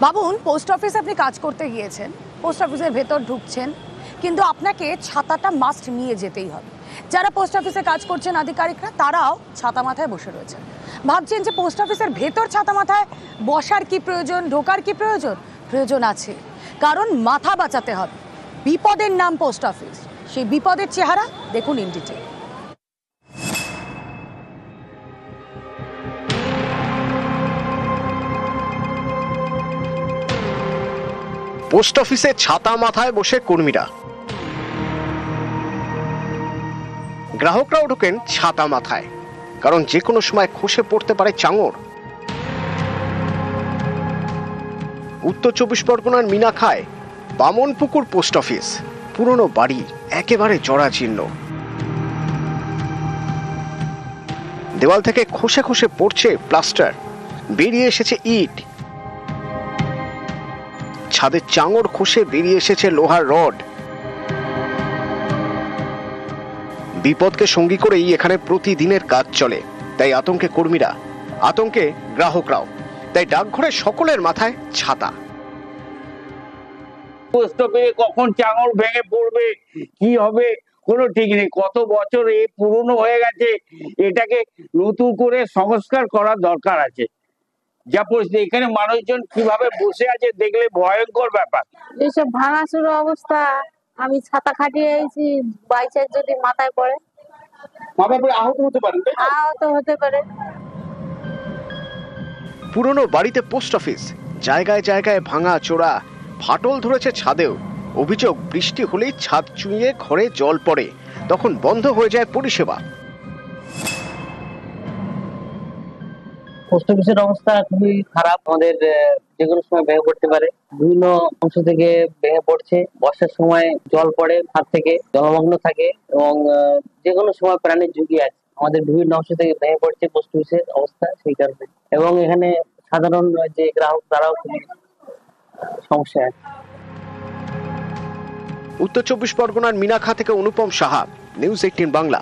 ভাবুন, পোস্ট অফিসে আপনি কাজ করতে গিয়েছেন, পোস্ট অফিসের ভেতর ঢুকছেন, কিন্তু আপনাকে ছাতাটা মাস্ট নিয়ে যেতেই হবে। যারা পোস্ট অফিসে কাজ করছেন আধিকারিকরা, তারাও ছাতা মাথায় বসে রয়েছেন। ভাবছেন যে পোস্ট অফিসের ভেতর ছাতা মাথায় বসার কি প্রয়োজন, ঢোকার কি প্রয়োজন? প্রয়োজন আছে, কারণ মাথা বাঁচাতে হবে। বিপদের নাম পোস্ট অফিস, সেই বিপদের চেহারা দেখুন ইন ডিটেইল। পোস্ট অফিসে ছাতা মাথায় বসে কর্মীরা, গ্রাহকরাও ঢোকেন ছাতা মাথায়, কারণ যে কোনো সময় খসে পড়তে পারে চাঙড়। উত্তর 24 পরগনার মিনাখায় বামনপুকুর পোস্ট অফিস, পুরনো বাড়ি, একেবারে জরাজীর্ণ। দেওয়াল থেকে খসে খসে পড়ছে প্লাস্টার, বেরিয়ে এসেছে ইট, ছাদের চাঙড় খসে বেরিয়ে এসেছে লোহার রড। বিপদকে সঙ্গী করেই এখানে প্রতিদিনের কাজ চলে, তাই আতঙ্কে কর্মীরা, আতঙ্কে গ্রাহকরাও। তাই ডাকঘরে সকলের মাথায় ছাতা। পোস্ট অফিসে কখন চাঙড় ভেঙে পড়বে, কি হবে কোনো ঠিক নেই। কত বছর এই পুরনো হয়ে গেছে, এটাকে নতুন করে সংস্কার করার দরকার আছে। যা পরিস্থিতি এখানে মানুষজন কিভাবে বসে আছে দেখলে ভয়ঙ্কর ব্যাপার। এইসব ভাঙাচুরো অবস্থা, আমি ছাতা খাটিয়ে এসেছি, বাই চান্স যদি মাথায় পড়ে আহত হতে পারে। আহত হতে পারে। পুরনো বাড়িতে পোস্ট অফিস, জায়গায় জায়গায় ভাঙা চোরা, ফাটল ধরেছে ছাদেও। অভিযোগ, বৃষ্টি হলেই ছাদ চুঁইয়ে ঘরে জল পড়ে, তখন বন্ধ হয়ে যায় পরিষেবা। পোস্ট অফিসের অবস্থা খুবই খারাপ। আমাদের যে কোনো সময় ভেঙে পড়তে পারে, বিভিন্ন অংশ থেকে ভেঙে পড়ছে। বর্ষার সময় জল পড়ে, ছাদ থেকে জলমগ্ন থাকে এবং যে কোনো সময় প্রাণের ঝুঁকি আছে। আমাদের বিভিন্ন অংশ থেকে ভেঙে পড়ছে পোস্ট অফিসের অবস্থা সেই কারণে, এবং এখানে সাধারণ যে গ্রাহক তারাও খুবই সমস্যা আছে। উত্তর 24 পরগনার মিনাখা থেকে অনুপম সাহা, নিউজ 18 বাংলা।